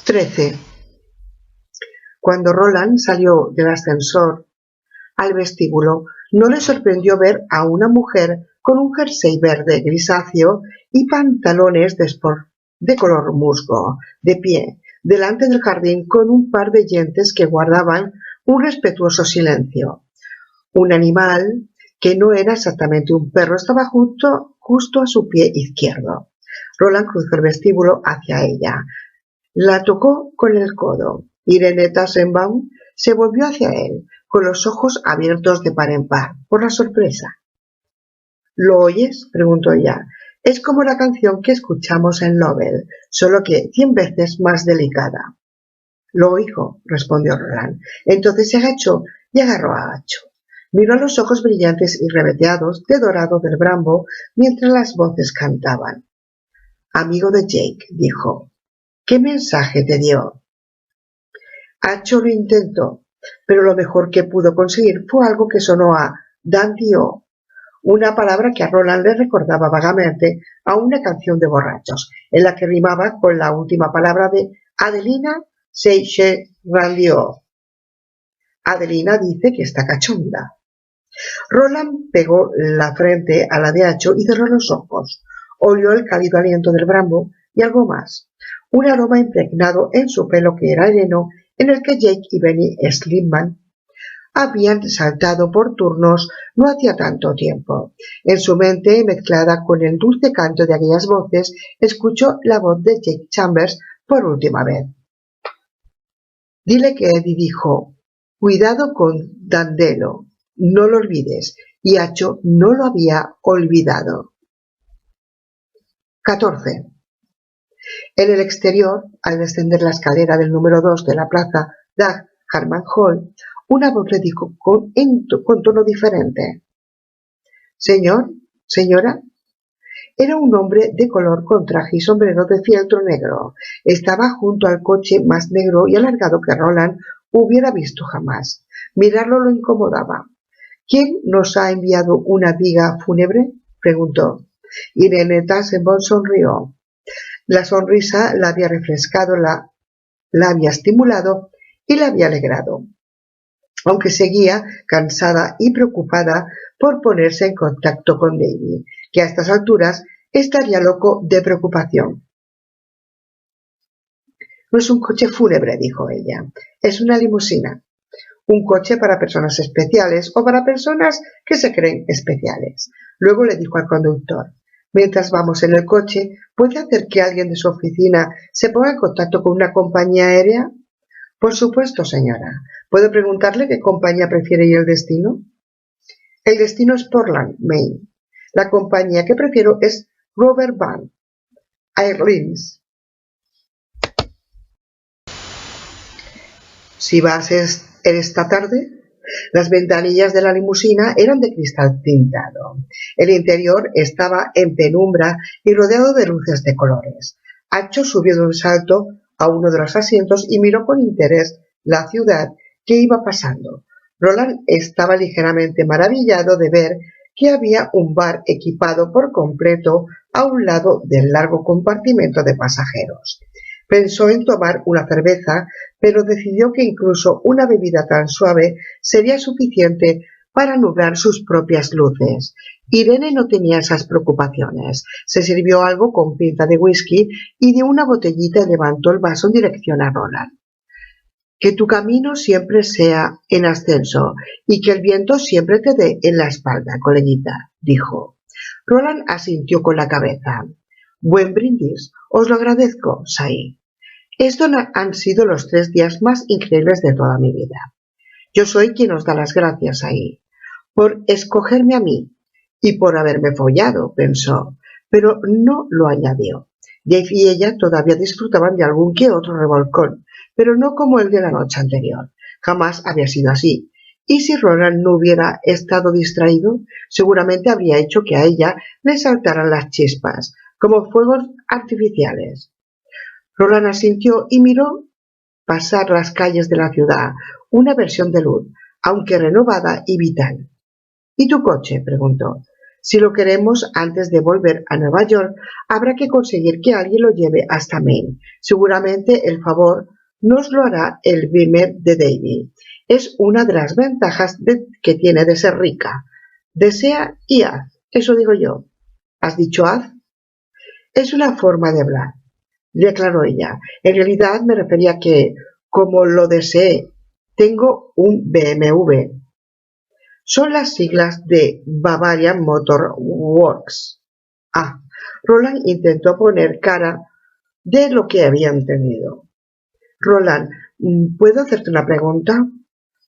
13. Cuando Roland salió del ascensor al vestíbulo, no le sorprendió ver a una mujer con un jersey verde grisáceo y pantalones de sport de color musgo, de pie, delante del jardín con un par de dientes que guardaban un respetuoso silencio. Un animal, que no era exactamente un perro, estaba justo a su pie izquierdo. Roland cruzó el vestíbulo hacia ella. La tocó con el codo. Irene Tassenbaum se volvió hacia él, con los ojos abiertos de par en par, por la sorpresa. ¿Lo oyes?, preguntó ella. Es como la canción que escuchamos en Lovell, solo que 100 veces más delicada. Lo oigo, respondió Roland. Entonces se agachó y agarró a Acho. Miró a los ojos brillantes y ribeteados de dorado del Brambo mientras las voces cantaban. Amigo de Jake, dijo. ¿Qué mensaje te dio? Acho lo intentó, pero lo mejor que pudo conseguir fue algo que sonó a dandy-o, una palabra que a Roland le recordaba vagamente a una canción de borrachos, en la que rimaba con la última palabra de Adelina Seyche-Randio. Adelina dice que está cachonda. Roland pegó la frente a la de Acho y cerró los ojos. Olió el cálido aliento del Brambo y algo más, un aroma impregnado en su pelo que era heno, en el que Jake y Benny Slipman habían saltado por turnos no hacía tanto tiempo. En su mente, mezclada con el dulce canto de aquellas voces, escuchó la voz de Jake Chambers por última vez. Dile que Eddie dijo, cuidado con Dandelo, no lo olvides, y Acho no lo había olvidado. 14. En el exterior, al descender la escalera del número 2 de la plaza Dag Harman Hall, una voz le dijo con tono diferente. Señor, señora. Era un hombre de color con traje y sombrero de fieltro negro. Estaba junto al coche más negro y alargado que Roland hubiera visto jamás. Mirarlo lo incomodaba. ¿Quién nos ha enviado una viga fúnebre?, preguntó. Irene Tassenbaum sonrió. La sonrisa la había refrescado, la había estimulado y la había alegrado, aunque seguía cansada y preocupada por ponerse en contacto con Davy, que a estas alturas estaría loco de preocupación. No es un coche fúnebre, dijo ella, es una limusina, un coche para personas especiales o para personas que se creen especiales. Luego le dijo al conductor, mientras vamos en el coche, ¿puede hacer que alguien de su oficina se ponga en contacto con una compañía aérea? Por supuesto, señora. ¿Puedo preguntarle qué compañía prefiere y el destino? El destino es Portland, Maine. La compañía que prefiero es Robert Van Airlines. Si vas esta tarde. Las ventanillas de la limusina eran de cristal tintado. El interior estaba en penumbra y rodeado de luces de colores. Acho subió de un salto a uno de los asientos y miró con interés la ciudad que iba pasando. Roland estaba ligeramente maravillado de ver que había un bar equipado por completo a un lado del largo compartimento de pasajeros. Pensó en tomar una cerveza, pero decidió que incluso una bebida tan suave sería suficiente para nublar sus propias luces. Irene no tenía esas preocupaciones. Se sirvió algo con pinta de whisky y de una botellita levantó el vaso en dirección a Roland. Que tu camino siempre sea en ascenso y que el viento siempre te dé en la espalda, coleguita, dijo. Roland asintió con la cabeza. Buen brindis, os lo agradezco, Sai. Estos han sido los 3 días más increíbles de toda mi vida. Yo soy quien os da las gracias, Sai, por escogerme a mí y por haberme follado, pensó, pero no lo añadió. Dave y ella todavía disfrutaban de algún que otro revolcón, pero no como el de la noche anterior. Jamás había sido así. Y si Roland no hubiera estado distraído, seguramente habría hecho que a ella le saltaran las chispas, como fuegos artificiales. Roland asintió y miró pasar las calles de la ciudad, una versión de luz, aunque renovada y vital. ¿Y tu coche?, preguntó. Si lo queremos antes de volver a Nueva York, habrá que conseguir que alguien lo lleve hasta Maine. Seguramente el favor nos lo hará el Beamer de Davy. Es una de las ventajas que tiene de ser rica. Desea y haz, eso digo yo. ¿Has dicho haz? Es una forma de hablar, le aclaró ella. En realidad me refería a que, como lo desee, tengo un BMW. Son las siglas de Bavarian Motor Works. Ah, Roland intentó poner cara de lo que había entendido. Roland, ¿puedo hacerte una pregunta?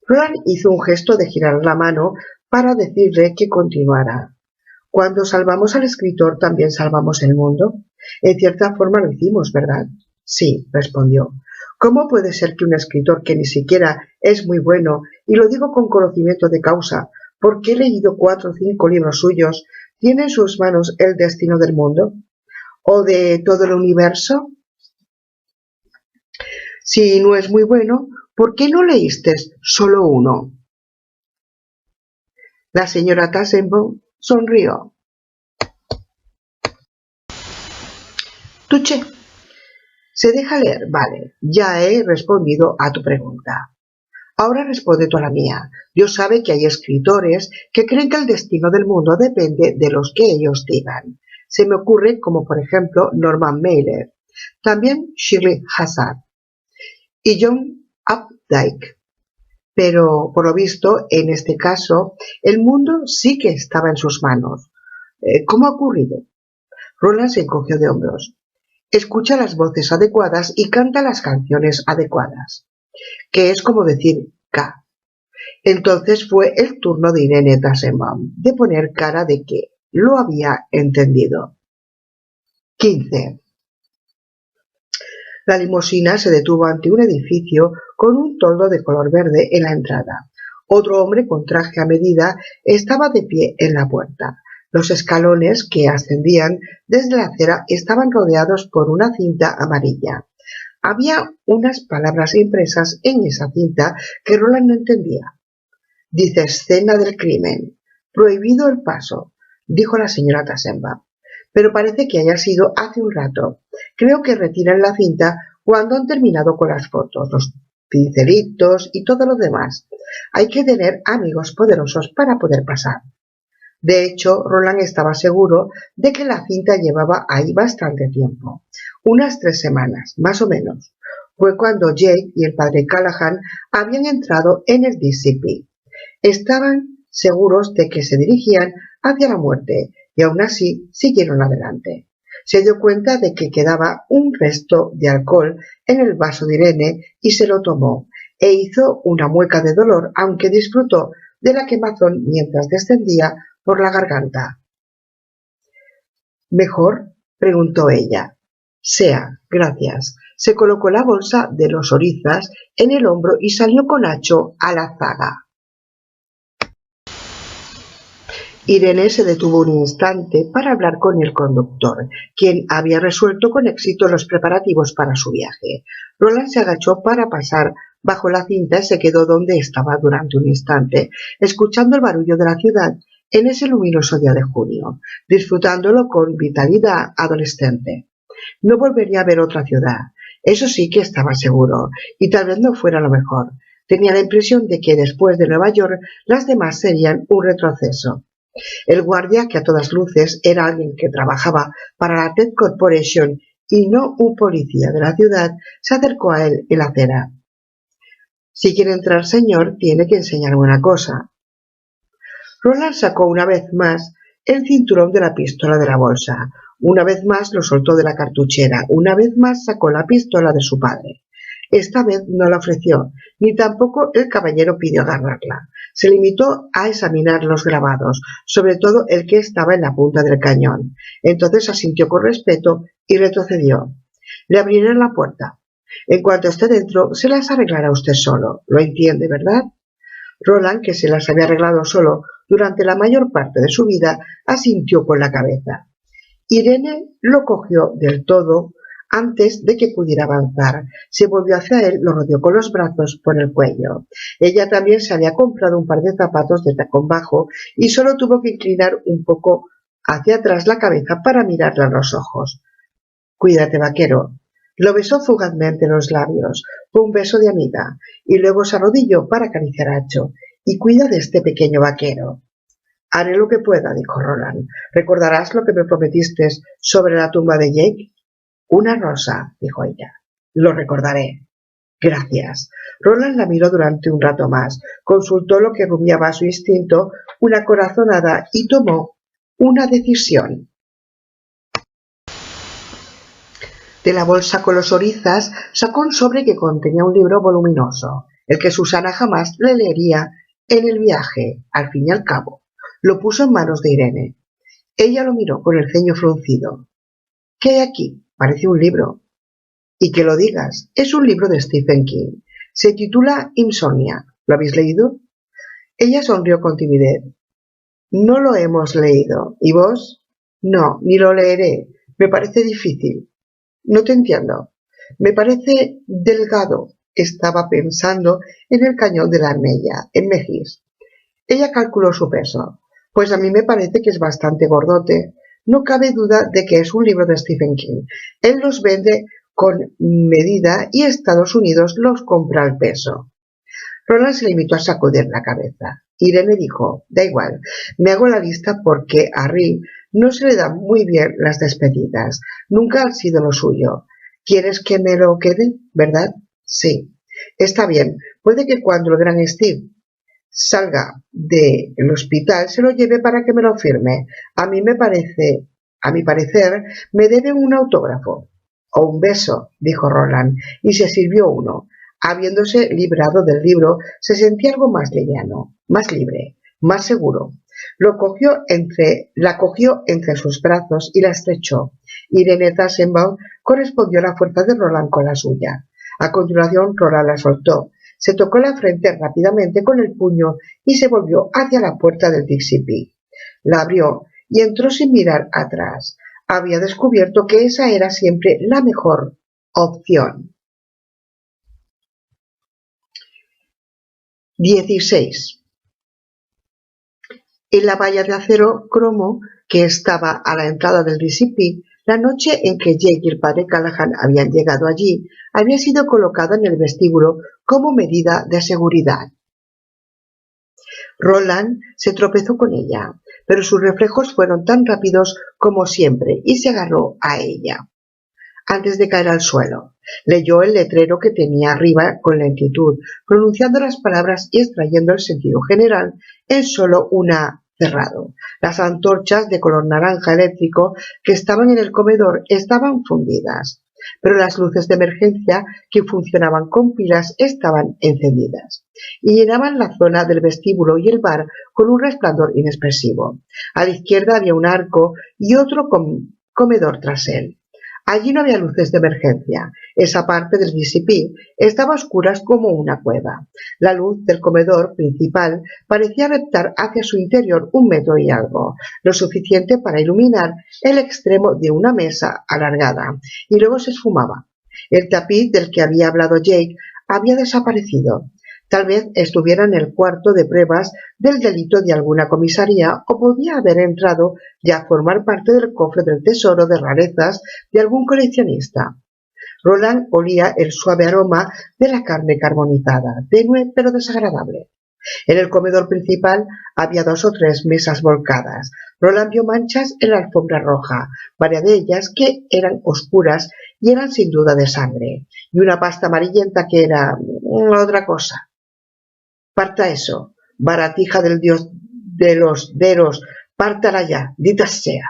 Roland hizo un gesto de girar la mano para decirle que continuara. Cuando salvamos al escritor, ¿también salvamos el mundo? En cierta forma lo hicimos, ¿verdad? Sí, respondió. ¿Cómo puede ser que un escritor que ni siquiera es muy bueno, y lo digo con conocimiento de causa, porque he leído 4 o 5 libros suyos, tiene en sus manos el destino del mundo? ¿O de todo el universo? Si no es muy bueno, ¿por qué no leíste solo uno? La señora Tassenbaum sonrió. Tuché. ¿Se deja leer? Vale, ya he respondido a tu pregunta. Ahora responde tú a la mía. Dios sabe que hay escritores que creen que el destino del mundo depende de los que ellos digan. Se me ocurre como por ejemplo Norman Mailer, también Shirley Hazard y John Updike. Pero, por lo visto, en este caso, el mundo sí que estaba en sus manos. ¿Cómo ha ocurrido? Roland se encogió de hombros. Escucha las voces adecuadas y canta las canciones adecuadas, que es como decir K. Entonces fue el turno de Irene Tassenbaum de poner cara de que lo había entendido. 15. La limusina se detuvo ante un edificio con un toldo de color verde en la entrada. Otro hombre con traje a medida estaba de pie en la puerta. Los escalones que ascendían desde la acera estaban rodeados por una cinta amarilla. Había unas palabras impresas en esa cinta que Roland no entendía. Dice escena del crimen. Prohibido el paso, dijo la señora Tassenbaum. Pero parece que haya sido hace un rato. Creo que retiran la cinta cuando han terminado con las fotos, los pincelitos y todo lo demás. Hay que tener amigos poderosos para poder pasar. De hecho, Roland estaba seguro de que la cinta llevaba ahí bastante tiempo. Unas 3 semanas, más o menos. Fue cuando Jake y el padre Callahan habían entrado en el DCP. Estaban seguros de que se dirigían hacia la muerte y aún así siguieron adelante. Se dio cuenta de que quedaba un resto de alcohol en el vaso de Irene y se lo tomó, e hizo una mueca de dolor, aunque disfrutó de la quemazón mientras descendía por la garganta. ¿Mejor? Preguntó ella. Sea, gracias. Se colocó la bolsa de los orizas en el hombro y salió con Nacho a la zaga. Irene se detuvo un instante para hablar con el conductor, quien había resuelto con éxito los preparativos para su viaje. Roland se agachó para pasar bajo la cinta y se quedó donde estaba durante un instante, escuchando el barullo de la ciudad en ese luminoso día de junio, disfrutándolo con vitalidad adolescente. No volvería a ver otra ciudad, eso sí que estaba seguro, y tal vez no fuera lo mejor. Tenía la impresión de que después de Nueva York las demás serían un retroceso. El guardia, que a todas luces era alguien que trabajaba para la Ted Corporation y no un policía de la ciudad, se acercó a él en la acera. Si quiere entrar, señor, tiene que enseñarme una cosa. Roland sacó una vez más el cinturón de la pistola de la bolsa. Una vez más lo soltó de la cartuchera. Una vez más sacó la pistola de su padre. Esta vez no la ofreció, ni tampoco el caballero pidió agarrarla. Se limitó a examinar los grabados, sobre todo el que estaba en la punta del cañón. Entonces asintió con respeto y retrocedió. Le abriré la puerta. En cuanto esté dentro, se las arreglará usted solo. ¿Lo entiende, verdad? Roland, que se las había arreglado solo durante la mayor parte de su vida, asintió con la cabeza. Irene lo cogió del todo Antes de que pudiera avanzar, se volvió hacia él, lo rodeó con los brazos por el cuello. Ella también se había comprado un par de zapatos de tacón bajo y solo tuvo que inclinar un poco hacia atrás la cabeza para mirarla a los ojos. «Cuídate, vaquero». Lo besó fugazmente en los labios. Fue un beso de amiga, y luego se arrodilló para acariciar a Acho. «Y cuida de este pequeño vaquero». «Haré lo que pueda», dijo Roland. «¿Recordarás lo que me prometiste sobre la tumba de Jake?» «Una rosa», dijo ella. «Lo recordaré». «Gracias». Roland la miró durante un rato más, consultó lo que rumiaba a su instinto, una corazonada, y tomó una decisión. De la bolsa con los orizas sacó un sobre que contenía un libro voluminoso, el que Susana jamás le leería en el viaje. Al fin y al cabo, lo puso en manos de Irene. Ella lo miró con el ceño fruncido. «¿Qué hay aquí? Parece un libro». «Y que lo digas, es un libro de Stephen King. Se titula Insomnia. ¿Lo habéis leído?» Ella sonrió con timidez. «No lo hemos leído. ¿Y vos?» «No, ni lo leeré. Me parece difícil». «No te entiendo». «Me parece delgado». Estaba pensando en el cañón de la Armella, en Mejís. Ella calculó su peso. «Pues a mí me parece que es bastante gordote. No cabe duda de que es un libro de Stephen King. Él los vende con medida y Estados Unidos los compra al peso». Roland se limitó a sacudir la cabeza. Irene dijo: «Da igual, me hago la lista porque a Rick no se le dan muy bien las despedidas. Nunca han sido lo suyo. ¿Quieres que me lo quede, verdad?» «Sí». «Está bien. Puede que cuando el gran Steve salga del hospital se lo lleve para que me lo firme. A mi parecer, me debe un autógrafo». «O un beso», dijo Roland, y se sirvió uno. Habiéndose librado del libro, se sentía algo más liviano, más libre, más seguro. La cogió entre sus brazos y la estrechó. Irene Tassenbaum correspondió a la fuerza de Roland con la suya. A continuación, Roland la soltó. Se tocó la frente rápidamente con el puño y se volvió hacia la puerta del Dixie Pig. La abrió y entró sin mirar atrás. Había descubierto que esa era siempre la mejor opción. 16. En la valla de acero cromo que estaba a la entrada del Dixie Pig, la noche en que Jake y el padre Callahan habían llegado allí, había sido colocada en el vestíbulo como medida de seguridad. Roland se tropezó con ella, pero sus reflejos fueron tan rápidos como siempre y se agarró a ella. Antes de caer al suelo, leyó el letrero que tenía arriba con lentitud, pronunciando las palabras y extrayendo el sentido general en solo una: cerrado. Las antorchas de color naranja eléctrico que estaban en el comedor estaban fundidas, pero las luces de emergencia, que funcionaban con pilas, estaban encendidas y llenaban la zona del vestíbulo y el bar con un resplandor inexpresivo. A la izquierda había un arco y otro comedor tras él. Allí no había luces de emergencia. Esa parte del Dixie Pig estaba a oscuras como una cueva. La luz del comedor principal parecía reptar hacia su interior 1 metro y algo, lo suficiente para iluminar el extremo de una mesa alargada, y luego se esfumaba. El tapiz del que había hablado Jake había desaparecido. Tal vez estuviera en el cuarto de pruebas del delito de alguna comisaría, o podía haber entrado ya a formar parte del cofre del tesoro de rarezas de algún coleccionista. Roland olía el suave aroma de la carne carbonizada, tenue pero desagradable. En el comedor principal había 2 o 3 mesas volcadas. Roland vio manchas en la alfombra roja, varias de ellas que eran oscuras y eran sin duda de sangre, y una pasta amarillenta que era otra cosa. «Parta eso, baratija del dios de los deros, pártala ya, dita sea».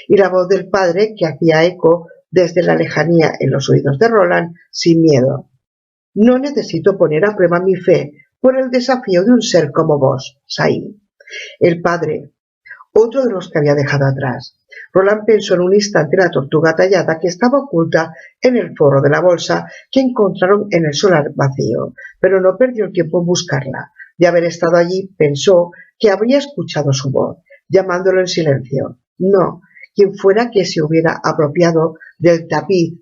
Y la voz del padre, que hacía eco desde la lejanía en los oídos de Roland, sin miedo: «No necesito poner a prueba mi fe por el desafío de un ser como vos, Sain». El padre, otro de los que había dejado atrás. Roland pensó en un instante en la tortuga tallada que estaba oculta en el forro de la bolsa que encontraron en el solar vacío, pero no perdió el tiempo en buscarla. De haber estado allí, pensó que habría escuchado su voz, llamándolo en silencio. No, quien fuera que se hubiera apropiado del tapiz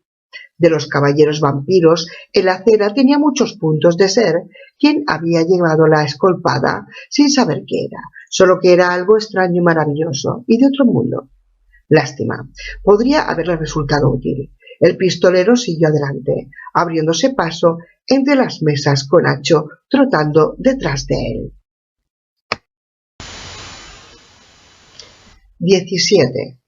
De los caballeros vampiros, el acera tenía muchos puntos de ser quien había llevado la escolpada sin saber qué era, solo que era algo extraño y maravilloso, y de otro mundo. Lástima, podría haberle resultado útil. El pistolero siguió adelante, abriéndose paso entre las mesas con Acho trotando detrás de él. 17.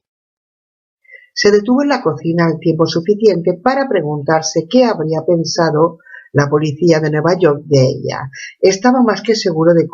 Se detuvo en la cocina el tiempo suficiente para preguntarse qué habría pensado la policía de Nueva York de ella. Estaba más que seguro de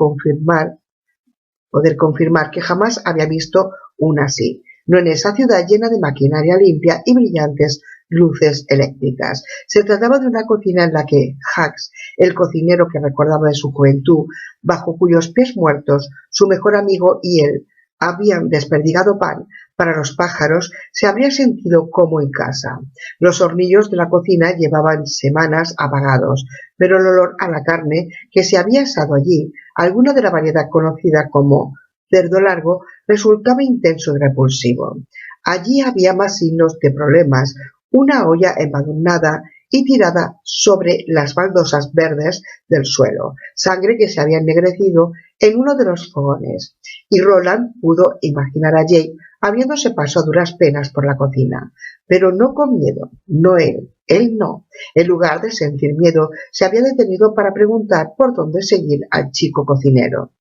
poder confirmar que jamás había visto una así, no en esa ciudad llena de maquinaria limpia y brillantes luces eléctricas. Se trataba de una cocina en la que Hugs, el cocinero que recordaba de su juventud, bajo cuyos pies muertos su mejor amigo y él habían desperdigado pan para los pájaros, se habría sentido como en casa. Los hornillos de la cocina llevaban semanas apagados, pero el olor a la carne que se había asado allí, alguna de la variedad conocida como cerdo largo, resultaba intenso y repulsivo. Allí había más signos de problemas, una olla embadurnada y tirada sobre las baldosas verdes del suelo, sangre que se había ennegrecido en uno de los fogones, y Roland pudo imaginar a Jake abriéndose paso a duras penas por la cocina, pero no con miedo, no él no. En lugar de sentir miedo, se había detenido para preguntar por dónde seguir al chico cocinero.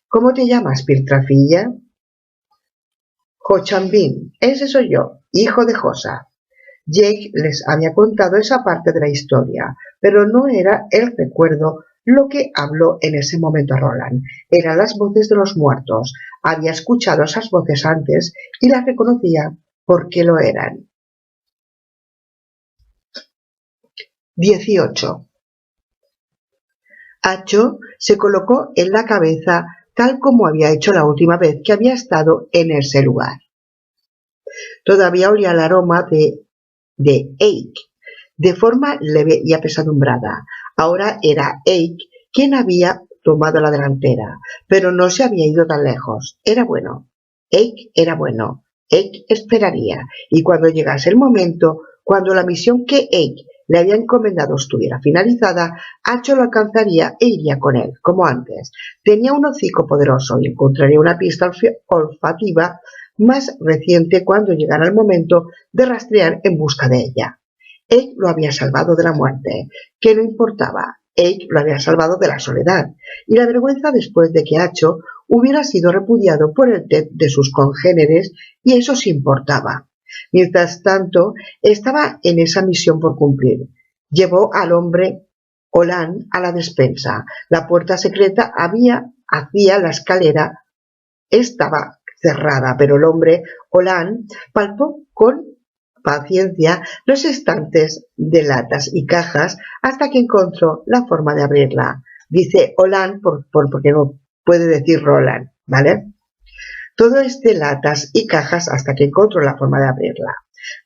¿Cómo te llamas, piltrafilla? Ho Chang-bin, ese soy yo, hijo de Josa. Jake les había contado esa parte de la historia, pero no era el recuerdo lo que habló en ese momento a Roland. Eran las voces de los muertos. Había escuchado esas voces antes y las reconocía porque lo eran. 18. Acho se colocó en la cabeza tal como había hecho la última vez que había estado en ese lugar. Todavía olía el aroma de Eik, de forma leve y apesadumbrada. Ahora era Eik quien había tomado la delantera, pero no se había ido tan lejos. Era bueno. Eik era bueno. Eik esperaría, y cuando llegase el momento, cuando la misión que Eik le había encomendado estuviera finalizada, Acho lo alcanzaría e iría con él, como antes. Tenía un hocico poderoso y encontraría una pista olfativa más reciente cuando llegara el momento de rastrear en busca de ella. Eik lo había salvado de la muerte, que no importaba. Eik lo había salvado de la soledad y la vergüenza después de que Acho hubiera sido repudiado por el Ted de sus congéneres, y eso sí importaba. Mientras tanto, estaba en esa misión por cumplir. Llevó al hombre Olan a la despensa. La puerta secreta hacia la escalera estaba cerrada, pero el hombre Olan palpó con paciencia los estantes de latas y cajas hasta que encontró la forma de abrirla. Dice Olan porque no puede decir Roland, ¿vale? Todo es de latas y cajas hasta que encontró la forma de abrirla.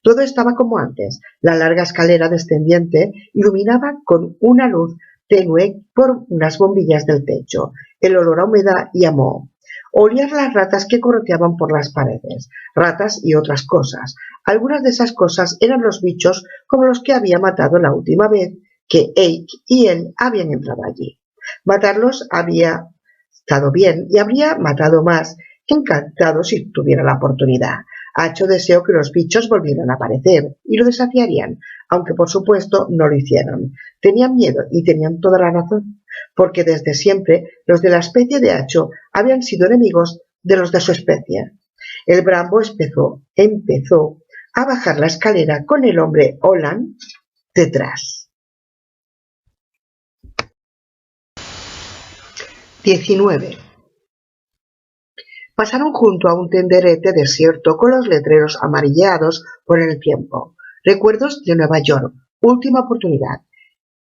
Todo estaba como antes. La larga escalera descendiente iluminaba con una luz tenue por unas bombillas del techo. El olor a humedad y a moho. Olían las ratas que correteaban por las paredes, ratas y otras cosas. Algunas de esas cosas eran los bichos como los que había matado la última vez que Eik y él habían entrado allí. Matarlos había estado bien y habría matado más, encantado si tuviera la oportunidad. Acho deseó que los bichos volvieran a aparecer y lo desafiarían, aunque por supuesto no lo hicieron. Tenían miedo y tenían toda la razón, porque desde siempre los de la especie de Acho habían sido enemigos de los de su especie. El Brambo empezó a bajar la escalera con el hombre Olan detrás. 19. Pasaron junto a un tenderete desierto con los letreros amarillados por el tiempo. Recuerdos de Nueva York, última oportunidad.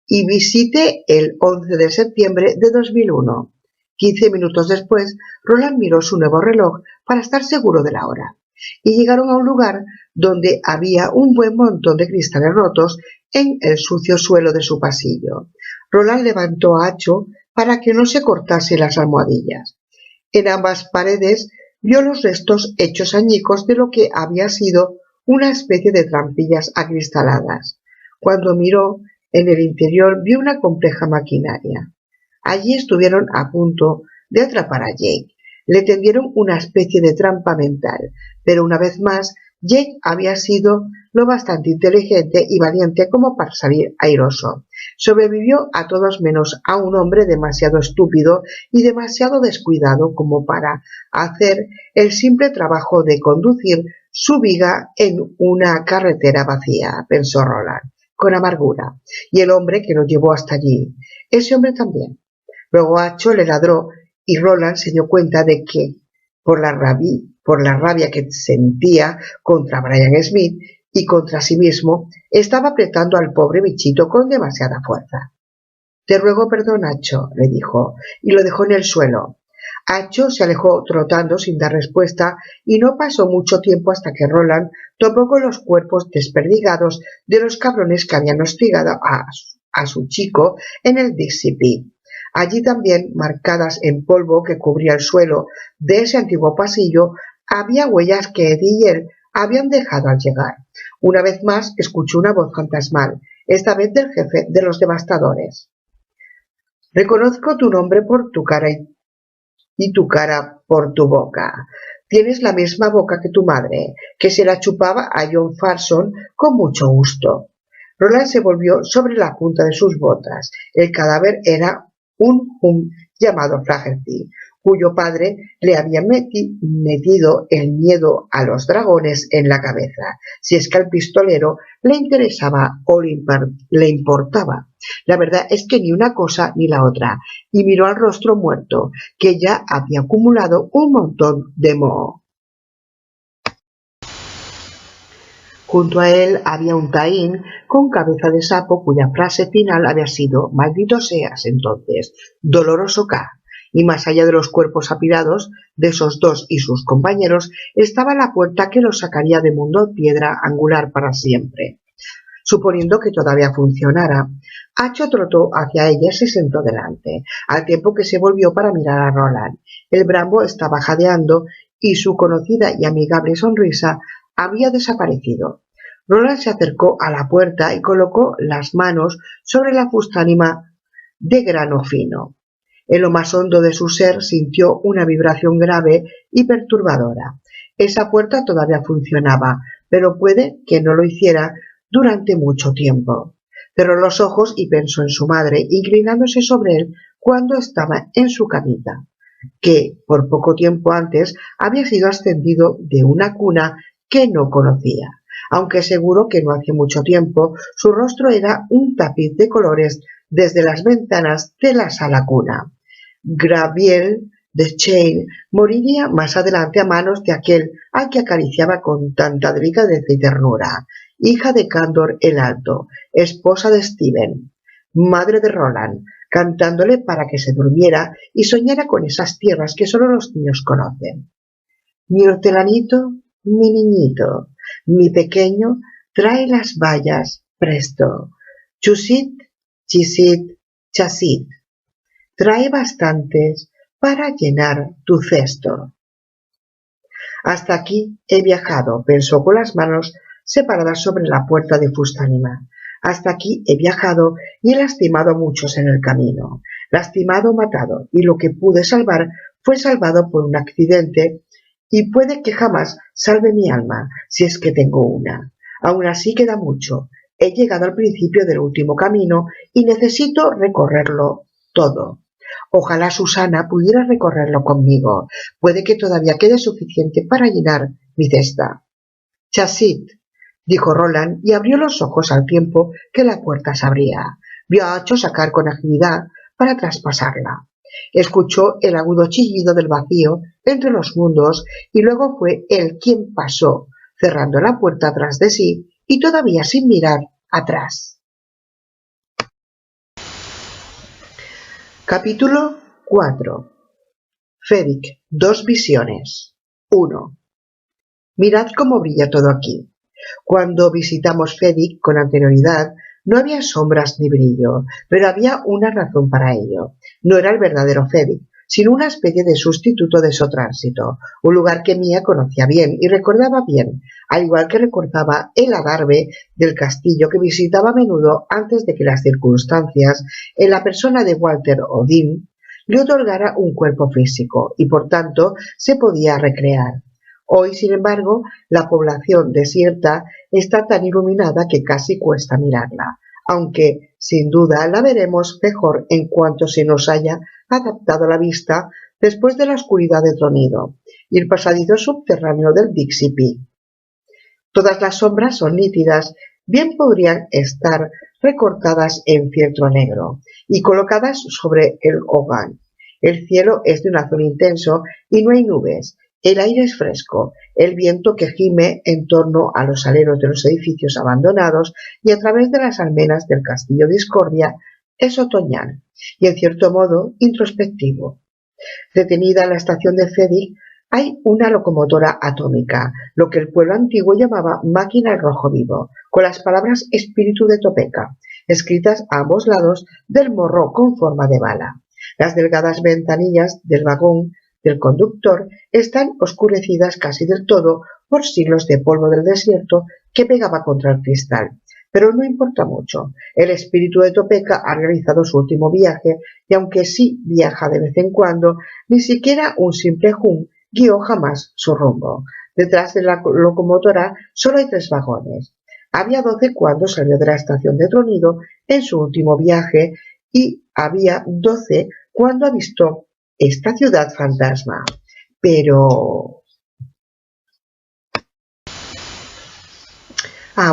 Y visité el 11 de septiembre de 2001. 15 minutos después, Roland miró su nuevo reloj para estar seguro de la hora. Y llegaron a un lugar donde había un buen montón de cristales rotos en el sucio suelo de su pasillo. Roland levantó a Acho para que no se cortase las almohadillas. En ambas paredes vio los restos hechos añicos de lo que había sido una especie de trampillas acristaladas. Cuando miró, en el interior vio una compleja maquinaria. Allí estuvieron a punto de atrapar a Jake. Le tendieron una especie de trampa mental, pero una vez más Jake había sido lo bastante inteligente y valiente como para salir airoso. Sobrevivió a todos menos a un hombre demasiado estúpido y demasiado descuidado como para hacer el simple trabajo de conducir su viga en una carretera vacía, pensó Roland, con amargura. Y el hombre que lo llevó hasta allí, ese hombre también. Luego Acho le ladró y Roland se dio cuenta de que, por la rabia que sentía contra Brian Smith y contra sí mismo, estaba apretando al pobre bichito con demasiada fuerza. «Te ruego perdón, Acho», le dijo, y lo dejó en el suelo. Acho se alejó trotando sin dar respuesta y no pasó mucho tiempo hasta que Roland topó con los cuerpos desperdigados de los cabrones que habían hostigado a su chico en el Dixie Pit. Allí también, marcadas en polvo que cubría el suelo de ese antiguo pasillo, había huellas que Eddie y él habían dejado al llegar. Una vez más escuchó una voz fantasmal, esta vez del jefe de los devastadores. «Reconozco tu nombre por tu cara y tu cara por tu boca. Tienes la misma boca que tu madre, que se la chupaba a John Farson con mucho gusto». Roland se volvió sobre la punta de sus botas. El cadáver era un llamado Flaherty, cuyo padre le había metido el miedo a los dragones en la cabeza, si es que al pistolero le interesaba o le importaba. La verdad es que ni una cosa ni la otra, y miró al rostro muerto, que ya había acumulado un montón de moho. Junto a él había un Taín con cabeza de sapo cuya frase final había sido «Maldito seas entonces, doloroso K». Y más allá de los cuerpos apilados de esos dos y sus compañeros estaba la puerta que los sacaría de Mundo Piedra Angular para siempre. Suponiendo que todavía funcionara, Acho trotó hacia ella y se sentó delante, al tiempo que se volvió para mirar a Roland. El Brambo estaba jadeando y su conocida y amigable sonrisa había desaparecido. Roland se acercó a la puerta y colocó las manos sobre la fustánima de grano fino. En lo más hondo de su ser sintió una vibración grave y perturbadora. Esa puerta todavía funcionaba, pero puede que no lo hiciera durante mucho tiempo. Cerró los ojos y pensó en su madre, inclinándose sobre él cuando estaba en su camita, que por poco tiempo antes había sido ascendido de una cuna que no conocía, aunque seguro que no hace mucho tiempo su rostro era un tapiz de colores desde las ventanas de la sala cuna. Gabrielle Deschain moriría más adelante a manos de aquel al que acariciaba con tanta delicadeza y ternura, hija de Candor el Alto, esposa de Steven, madre de Roland, cantándole para que se durmiera y soñara con esas tierras que solo los niños conocen. Mi hortelanito, mi niñito, mi pequeño, trae las bayas, presto. Chusit, chisit, chasit. Trae bastantes para llenar tu cesto. Hasta aquí he viajado, pensó con las manos separadas sobre la puerta de fustánima. Hasta aquí he viajado y he lastimado a muchos en el camino. Lastimado o matado, y lo que pude salvar fue salvado por un accidente, y puede que jamás salve mi alma, si es que tengo una. Aún así queda mucho. He llegado al principio del último camino y necesito recorrerlo todo. Ojalá Susana pudiera recorrerlo conmigo. Puede que todavía quede suficiente para llenar mi cesta. Chasit, dijo Roland y abrió los ojos al tiempo que la puerta se abría. Vio a Acho sacar con agilidad para traspasarla. Escuchó el agudo chillido del vacío entre los mundos y luego fue él quien pasó, cerrando la puerta tras de sí y todavía sin mirar atrás. Capítulo 4. Fedic, dos visiones. 1. Mirad cómo brilla todo aquí. Cuando visitamos Fedic con anterioridad, no había sombras ni brillo, pero había una razón para ello. No era el verdadero Fedic, sino una especie de sustituto de Sotránsito, un lugar que Mia conocía bien y recordaba bien, al igual que recordaba el adarve del castillo que visitaba a menudo antes de que las circunstancias, en la persona de Walter Odin, le otorgara un cuerpo físico y por tanto se podía recrear. Hoy, sin embargo, la población desierta está tan iluminada que casi cuesta mirarla, aunque sin duda la veremos mejor en cuanto se nos haya adaptado la vista después de la oscuridad de Tronido y el pasadizo subterráneo del Dixie-Pee. Todas las sombras son nítidas, bien podrían estar recortadas en fieltro negro y colocadas sobre el hogar. El cielo es de un azul intenso y no hay nubes. El aire es fresco, el viento que gime en torno a los aleros de los edificios abandonados y a través de las almenas del castillo Discordia es otoñal y en cierto modo introspectivo. Detenida en la estación de Fedig hay una locomotora atómica, lo que el pueblo antiguo llamaba máquina al rojo vivo, con las palabras espíritu de Topeka, escritas a ambos lados del morro con forma de bala. Las delgadas ventanillas del vagón del conductor están oscurecidas casi del todo por siglos de polvo del desierto que pegaba contra el cristal. Pero no importa mucho. El espíritu de Topeka ha realizado su último viaje y aunque sí viaja de vez en cuando, ni siquiera un simple Hun guió jamás su rumbo. Detrás de la locomotora solo hay 3 vagones. Había 12 cuando salió de la estación de Tronido en su último viaje y había 12 cuando avistó esta ciudad fantasma. Pero...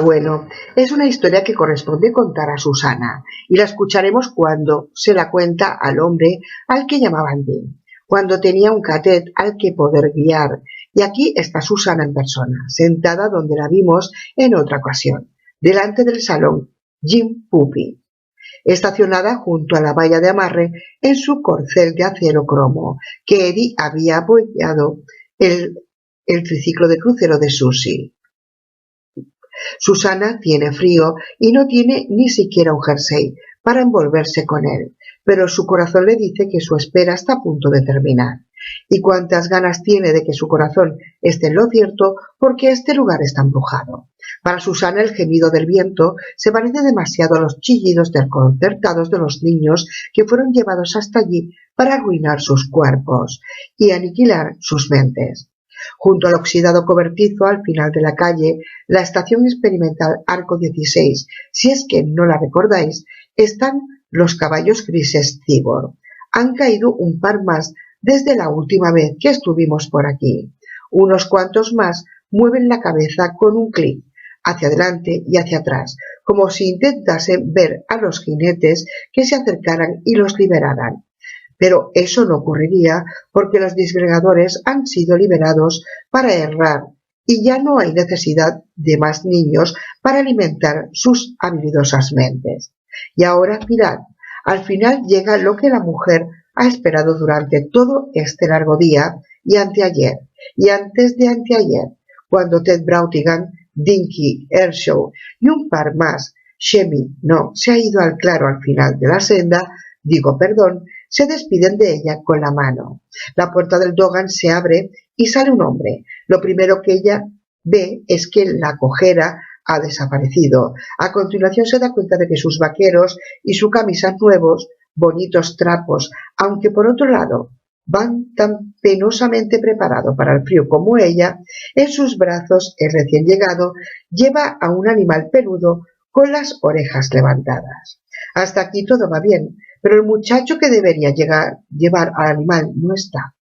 bueno, es una historia que corresponde contar a Susana y la escucharemos cuando se la cuenta al hombre al que llamaban Dean, cuando tenía un cadet al que poder guiar. Y aquí está Susana en persona, sentada donde la vimos en otra ocasión, delante del salón Jim Puppy, estacionada junto a la valla de amarre en su corcel de acero cromo, que Eddie había apoyado el triciclo de crucero de Susie. Susana tiene frío y no tiene ni siquiera un jersey para envolverse con él, pero su corazón le dice que su espera está a punto de terminar. Y cuántas ganas tiene de que su corazón esté en lo cierto porque este lugar está embrujado. Para Susana el gemido del viento se parece demasiado a los chillidos desconcertados de los niños que fueron llevados hasta allí para arruinar sus cuerpos y aniquilar sus mentes. Junto al oxidado cobertizo al final de la calle, la estación experimental Arco 16, si es que no la recordáis, están los caballos grises Cibor. Han caído un par más desde la última vez que estuvimos por aquí. Unos cuantos más mueven la cabeza con un clic, hacia adelante y hacia atrás, como si intentasen ver a los jinetes que se acercaran y los liberaran. Pero eso no ocurriría porque los disgregadores han sido liberados para errar y ya no hay necesidad de más niños para alimentar sus habilidosas mentes. Y ahora mirad, al final llega lo que la mujer ha esperado durante todo este largo día y anteayer y antes de anteayer, cuando Ted Brautigan, Dinky, Ershaw y un par más, Shemi no se ha ido al claro al final de la senda, se despiden de ella con la mano. La puerta del Dogan se abre y sale un hombre. Lo primero que ella ve es que la cojera ha desaparecido. A continuación se da cuenta de que sus vaqueros y su camisa nuevos, bonitos trapos, aunque por otro lado van tan penosamente preparado para el frío como ella, en sus brazos el recién llegado lleva a un animal peludo con las orejas levantadas. Hasta aquí todo va bien, pero el muchacho que debería llevar al animal no está.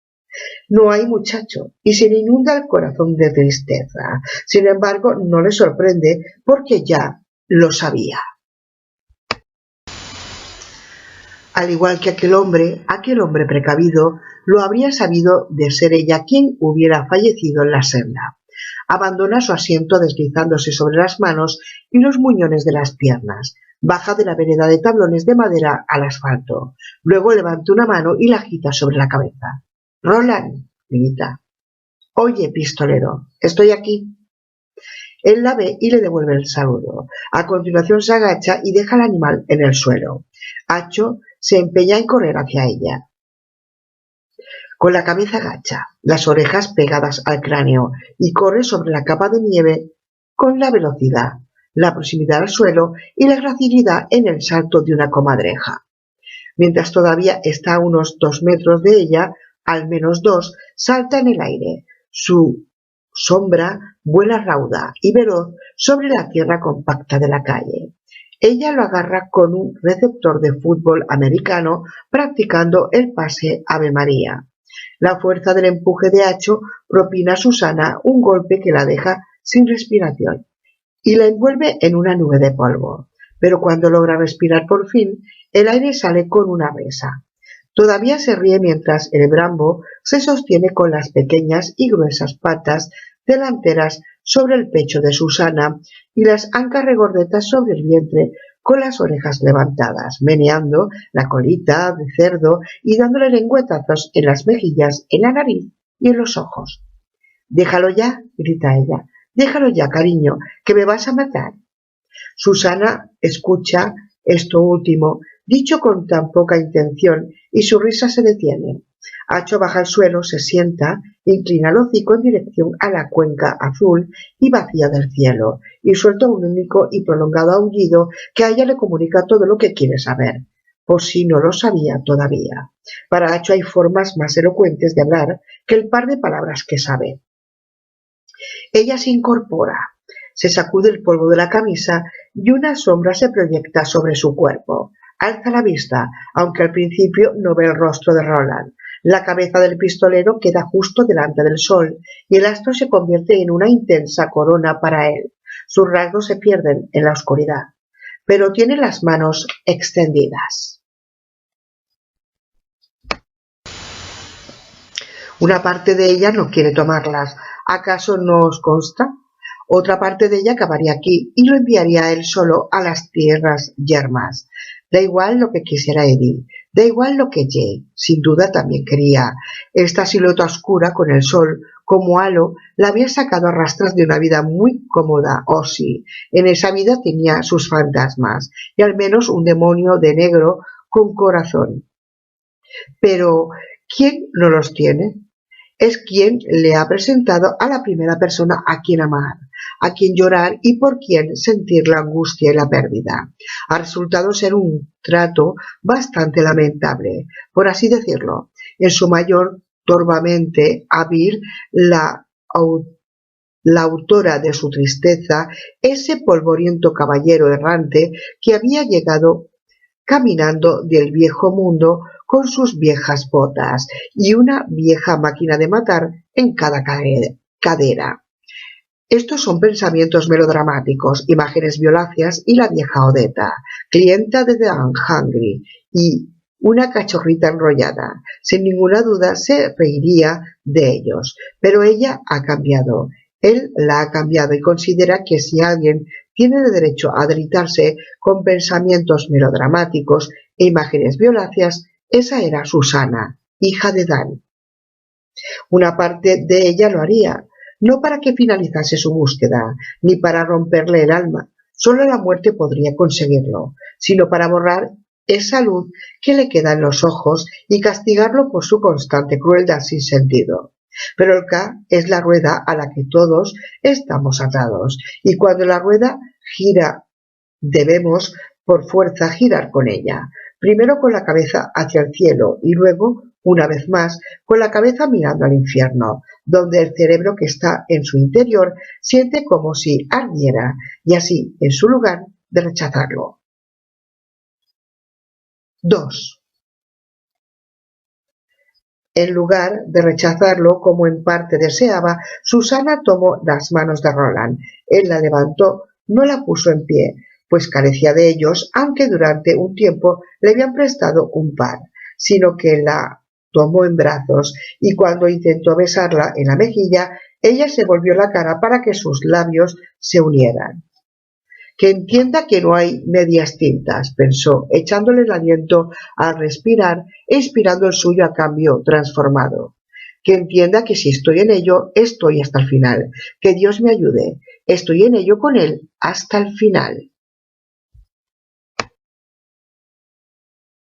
No hay muchacho y se le inunda el corazón de tristeza. Sin embargo, no le sorprende porque ya lo sabía. Al igual que aquel hombre precavido, lo habría sabido de ser ella quien hubiera fallecido en la senda. Abandona su asiento deslizándose sobre las manos y los muñones de las piernas. Baja de la vereda de tablones de madera al asfalto. Luego levanta una mano y la agita sobre la cabeza. «Roland», grita. «Oye, pistolero, estoy aquí». Él la ve y le devuelve el saludo. A continuación se agacha y deja al animal en el suelo. Acho se empeña en correr hacia ella. con la cabeza gacha, las orejas pegadas al cráneo, y corre sobre la capa de nieve con la velocidad, la proximidad al suelo y la gracilidad en el salto de una comadreja. Mientras todavía está a unos 2 metros de ella, al menos 2, salta en el aire. Su sombra vuela rauda y veloz sobre la tierra compacta de la calle. Ella lo agarra con un receptor de fútbol americano practicando el pase Ave María. La fuerza del empuje de Acho propina a Susana un golpe que la deja sin respiración y la envuelve en una nube de polvo. Pero cuando logra respirar por fin, el aire sale con una risa. Todavía se ríe mientras el Brambo se sostiene con las pequeñas y gruesas patas delanteras sobre el pecho de Susana y las ancas regordetas sobre el vientre con las orejas levantadas, meneando la colita de cerdo y dándole lengüetazos en las mejillas, en la nariz y en los ojos. «Déjalo ya», grita ella, «déjalo ya, cariño, que me vas a matar». Susana escucha esto último, dicho con tan poca intención, y su risa se detiene. Acho baja al suelo, se sienta, inclina el hocico en dirección a la cuenca azul y vacía del cielo, y suelta un único y prolongado aullido que a ella le comunica todo lo que quiere saber, por si no lo sabía todavía. Para Acho hay formas más elocuentes de hablar que el par de palabras que sabe. Ella se incorpora, se sacude el polvo de la camisa y una sombra se proyecta sobre su cuerpo. Alza la vista, aunque al principio no ve el rostro de Roland. La cabeza del pistolero queda justo delante del sol y el astro se convierte en una intensa corona para él. Sus rasgos se pierden en la oscuridad, pero tiene las manos extendidas. Una parte de ella no quiere tomarlas. ¿Acaso no os consta? Otra parte de ella acabaría aquí y lo enviaría a él solo a las tierras yermas. Da igual lo que quisiera Eddie, da igual lo que Jay, sin duda también quería. Esta silueta oscura con el sol como halo la había sacado a rastras de una vida muy cómoda. Oh sí, en esa vida tenía sus fantasmas y al menos un demonio de negro con corazón. Pero ¿quién no los tiene? Es quien le ha presentado a la primera persona a quien amar, a quien llorar y por quien sentir la angustia y la pérdida. Ha resultado ser un trato bastante lamentable, por así decirlo. En su mayor torvamente hábil, la autora de su tristeza, ese polvoriento caballero errante que había llegado caminando del viejo mundo con sus viejas botas y una vieja máquina de matar en cada cadera. Estos son pensamientos melodramáticos, imágenes violáceas y la vieja Odetta, clienta de The Hungry y una cachorrita enrollada. Sin ninguna duda se reiría de ellos, pero ella ha cambiado. Él la ha cambiado y considera que si alguien tiene el derecho a deleitarse con pensamientos melodramáticos e imágenes violáceas, esa era Susana, hija de Dan. Una parte de ella lo haría, no para que finalizase su búsqueda, ni para romperle el alma, solo la muerte podría conseguirlo, sino para borrar esa luz que le queda en los ojos y castigarlo por su constante crueldad sin sentido. Pero el K es la rueda a la que todos estamos atados, y cuando la rueda gira, debemos por fuerza girar con ella, primero con la cabeza hacia el cielo y luego, una vez más, con la cabeza mirando al infierno, donde el cerebro que está en su interior siente como si ardiera, y así, en su lugar, de rechazarlo. 2. En lugar de rechazarlo como en parte deseaba, Susana tomó las manos de Roland. Él la levantó, no la puso en pie, pues carecía de ellos, aunque durante un tiempo le habían prestado un par, sino que la tomó en brazos, y cuando intentó besarla en la mejilla, ella se volvió la cara para que sus labios se unieran. Que entienda que no hay medias tintas, pensó, echándole el aliento al respirar e inspirando el suyo a cambio transformado. Que entienda que si estoy en ello, estoy hasta el final. Que Dios me ayude. Estoy en ello con él hasta el final.